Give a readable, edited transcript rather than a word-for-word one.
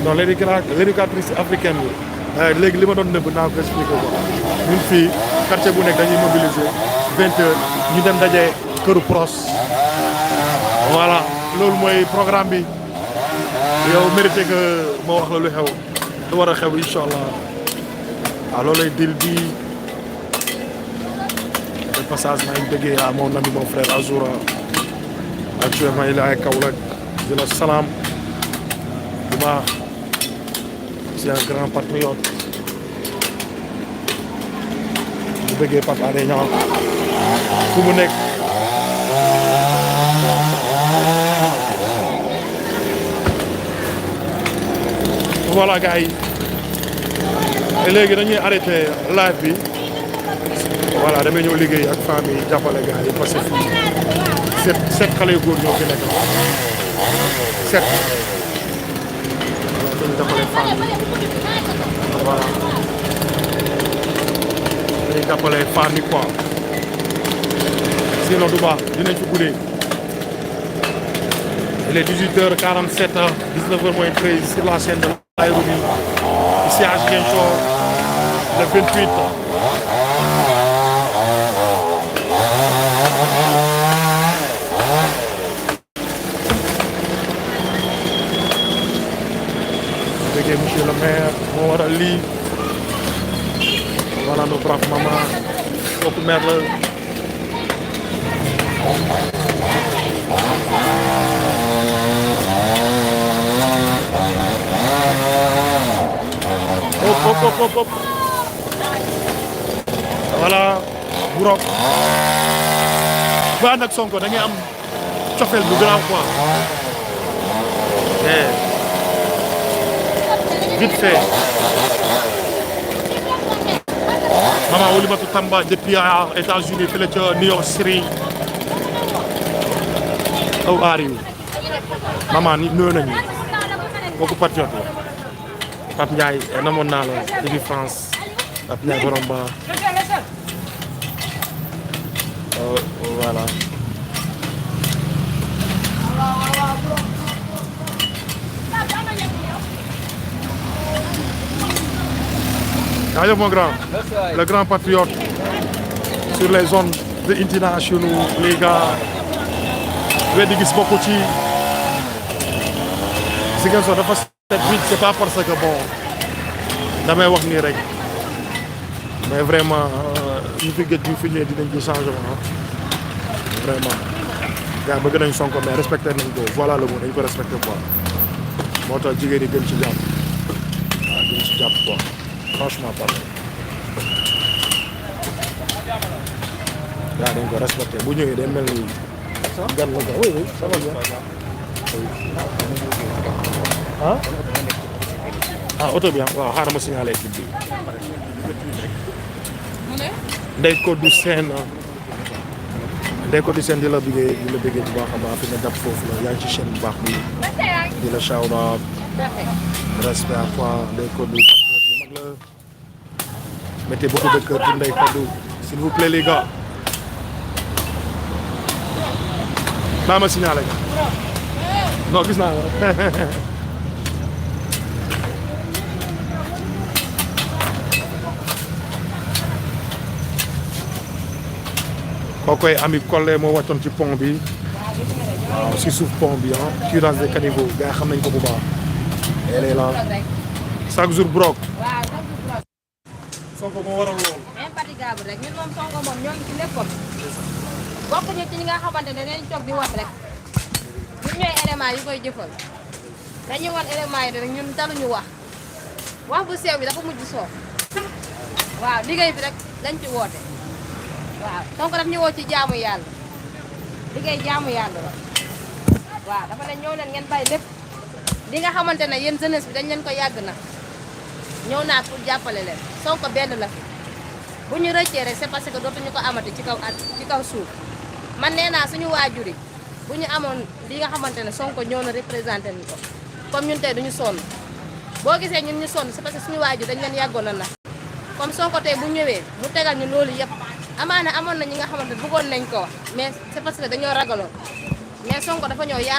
non l'éducatrice africaine bi léegi li ma doon nëbb naa ko expliqué ko ñun fii quartier bu nekk dañuy mobiliser 20 heures ñu dem daje këru pros voilà loolu mooy programme bi yow mérité que ma wax la lu xew lu war a xew incha allah waaw loolu lay dil bi de passage maa ngi déggee à mon ami mon frère Azoura actuellement il est à Kaolack di la salaam bu baax c'est un grand patriote bu déggee Pape Alé Niang fu mu nekk voilà gars yi léegi dañuy arrêté live bi voilà damay ñëw liggéey ak famille yi jàppale gars yi parce que fii sept xale yu góor ñoo fi nekk sept voilà dañuy jàppale famille voilà dañuy jàppale famille quoi sinon du baax dinañ fi guddee. Il est 18h47, 19h13 sur la chaîne de l'aérobie, ici à Ziguinchor, le 28. Avec monsieur le maire, on va aller. Voilà nos braves mamans, notre mère. Hop. Voilà Burok ba ànd ak Sonko da ngay am cofeel bu grand quoi vite fait maman Oulimata Tamba depuis États-Unis fële ca New York City. How are you maman nit nuyu nañu kooku patriote la Pape Ndiaye namoon naa la depuis France Pape Ndiaye borom ba voilà. Allez mon grand, le grand patriote sur les zones de internationaux les gars weddi gis bokku ci Ziguinchor dafa set vite c'est pas parce que bon damay wax nii rek mais vraiment ñu fi gëj ñu fi ñëwee dinañ ci changement vraiment gars bëgg nañ Sonko mais respecté nañ ko voilà le mot dañ ko respecté quoi moo tax jigéen ñi gën ci jàpp waaw gën ci jàpp quoi franchement parlé gars dañ ko respecté bu ñëwee day mel ni gan la quoi oui ça va bien oto bi waaw xaaral ma signalé kii bi Ndeye Codou Sène Ndeye Codou Sène di la bëggee bu baax a baax fi nga jàpp foofu la yaa ngi ci chaîne bu baax bi di la shout out respect à toi Ndeye Codou patriote bu mag la mettez beaucoup de cœur pour Ndeye Codou s'il vous plaît les gars baa ma signalé non gis naa kookoy Ami Collé moo wàccoon ci pont bi waaw si suuf pont bi curage des caniveaux gars yi xam nañ ko bu baax elle est là chaque jour brok Sonko moo waral loolu infatigable rek ñun moom Sonko moom ñoo ngi ci léppam bokk ñu ci ñi nga xamante ne dañ toog di wax rek ñun ñooy élément yu koy jëfal dañuy wan élément yi rek ñun taluñu wax bu sew bi dafa mujj soof waaw liggéey bi rek lañ ci woote waaw Sonko daf ñu woo ci jaamu yàlla liggéey jaamu yàlla la waaw dafa ne ñëw leen ngeen bàyyi lépp li nga xamante ne yéen jeunesse bi dañ leen ko yàgg na ñëw naa pour jàppale leen Sonko benn la fi bu ñu rëccee rek c'est parce que dootuñu ko amati ci kaw suuf man nee naa suñu waajur yi bu ñu amoon li nga xamante ne Sonko ñëw na représenté ni ko comme ñun tey duñu sonn boo gisee ñun ñu sonn c'est parce que suñu waajur dañ leen yàggoon na comme Sonko tey bu ñëwee mu tegal ñu loolu yëpp amaana amoon na ñi nga xamante ne bëggoon nañ ko wax mais c'est parce que dañoo ragaloon mais Sonko dafa ñëw yàlla